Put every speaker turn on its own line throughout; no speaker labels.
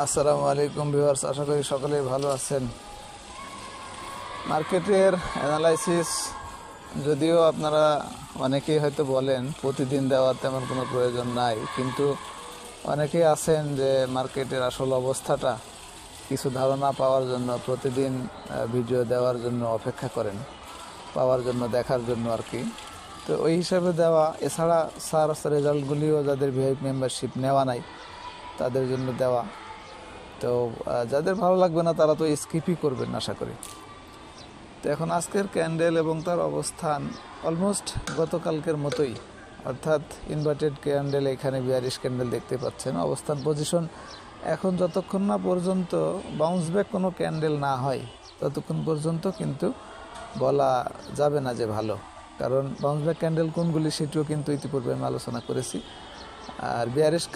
আসসালামু আলাইকুম ভিউয়ার্স, আশা করি সকলেই ভালো আছেন। মার্কেটের অ্যানালাইসিস যদিও আপনারা অনেকেই হয়তো বলেন প্রতিদিন দেওয়ার তেমন কোনো প্রয়োজন নাই, কিন্তু অনেকেই আছেন যে মার্কেটের আসল অবস্থাটা কিছু ধারণা পাওয়ার জন্য প্রতিদিন ভিডিও দেওয়ার জন্য অপেক্ষা করেন, পাওয়ার জন্য, দেখার জন্য আর কি। তো ওই হিসাবে দেওয়া, এছাড়া রেজাল্টগুলিও যাদের ভিআইপি মেম্বারশিপ নেওয়া নাই তাদের জন্য দেওয়া। তো যাদের ভালো লাগবে না তারা তো স্কিপই করবেন আশা করি। তো এখন আজকের ক্যান্ডেল এবং তার অবস্থান অলমোস্ট গতকালকের মতোই, অর্থাৎ ইনভার্টেড ক্যান্ডেল, এখানে বিয়ারিশ ক্যান্ডেল দেখতে পাচ্ছেন। অবস্থান পজিশন এখন যতক্ষণ না পর্যন্ত বাউন্স ব্যাক কোনো ক্যান্ডেল না হয় ততক্ষণ পর্যন্ত কিন্তু বলা যাবে না যে ভালো, কারণ বাউন্স ব্যাক ক্যান্ডেল কোনগুলি সেটিও কিন্তু ইতিপূর্বে আমি আলোচনা করেছি। আর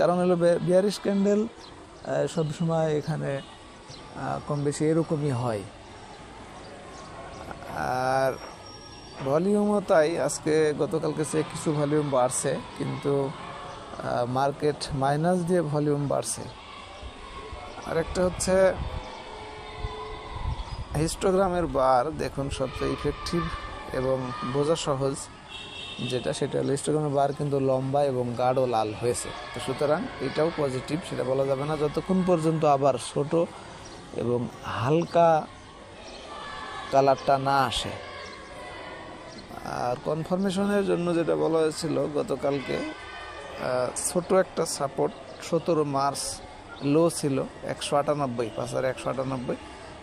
কারণ হলো বিয়ারিশ ক্যান্ডেল সবসময় এখানে কম বেশি এরকমই হয়। আর ভলিউমও তাই, আজকে গতকালকে চেয়ে কিছু ভলিউম বাড়ছে, কিন্তু মার্কেট মাইনাস দিয়ে ভলিউম বাড়ছে। আরেকটা হচ্ছে হিস্টোগ্রামের বার দেখুন, সবচেয়ে ইফেক্টিভ এবং বোঝা সহজ যেটা, সেটা হলো হিস্টোগ্রামের বার কিন্তু লম্বা এবং গাঢ় লাল হয়েছে। তো সুতরাং এটাও পজিটিভ, সেটা বলা যাবে না যতক্ষণ পর্যন্ত আবার ছোট এবং হালকা কালারটা না আসে। আর কনফার্মেশনের জন্য যেটা বলা হয়েছিল গতকালকে, ছোট একটা সাপোর্ট 17 মার্চ লো ছিল 198, 5198,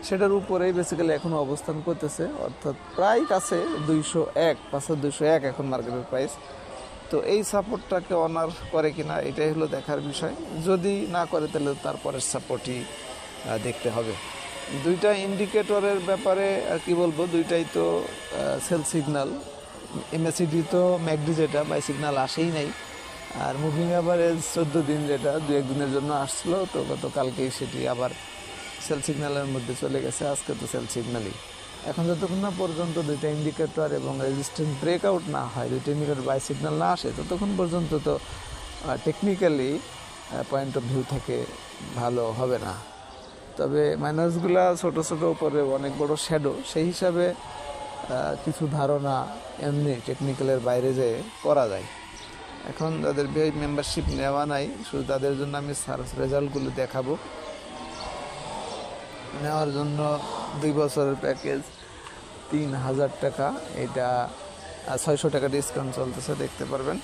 সেটার উপরেই বেসিক্যালি এখনও অবস্থান করতেছে, অর্থাৎ প্রায় কাছে 201, 5201 এখন মার্কেটের প্রাইস। তো এই সাপোর্টটাকে অনার করে কিনা এটাই হলো দেখার বিষয়। যদি না করে তাহলে তারপরের সাপোর্টই দেখতে হবে। দুইটা ইন্ডিকেটরের ব্যাপারে আর কি বলবো, দুইটাই তো সেল সিগন্যাল। এমএসিডি তো ম্যাকডি যেটা বাই সিগন্যাল আসেই নাই, আর মুভিং অ্যাভারেজ 14 দিন যেটা 2-1 দিনের জন্য আসছিলো, তো গতকালকেই সেটি আবার সেল সিগন্যালের মধ্যে চলে গেছে। আজকে তো সেল সিগন্যালই। এখন যতক্ষণ না পর্যন্ত দুইটা ইন্ডিকেটর এবং রেজিস্ট্যান্স ব্রেকআউট না হয়, দুইটা ইন্ডিকেটর বাই সিগন্যাল না আসে, ততক্ষণ পর্যন্ত তো টেকনিক্যালি পয়েন্ট অফ ভিউ থেকে ভালো হবে না। তবে মাইনাসগুলা ছোটো ছোটো, উপরে অনেক বড় শ্যাডো, সেই হিসাবে কিছু ধারণা এমনি টেকনিক্যালের বাইরে যেয়ে করা যায়। এখন যাদের ভিআইপি মেম্বারশিপ নেওয়া নাই, শুধু তাদের জন্য আমি রেজাল্টগুলো দেখাবো। নেওয়ার জন্য 2 বছরের প্যাকেজ 3000 টাকা, এটা 600 টাকা ডিসকাউন্ট চলতেছে, দেখতে পারবেন।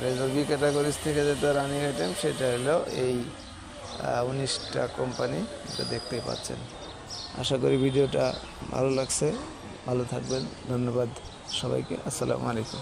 রেজাল্ট বি ক্যাটাগরিজ থেকে যেটা রানিং আইটেম, সেটা হলো এই 19টা কোম্পানি, এটা দেখতেই পাচ্ছেন। আশা করি ভিডিওটা ভালো লাগছে, ভালো থাকবেন। ধন্যবাদ সবাইকে, আসসালামু আলাইকুম।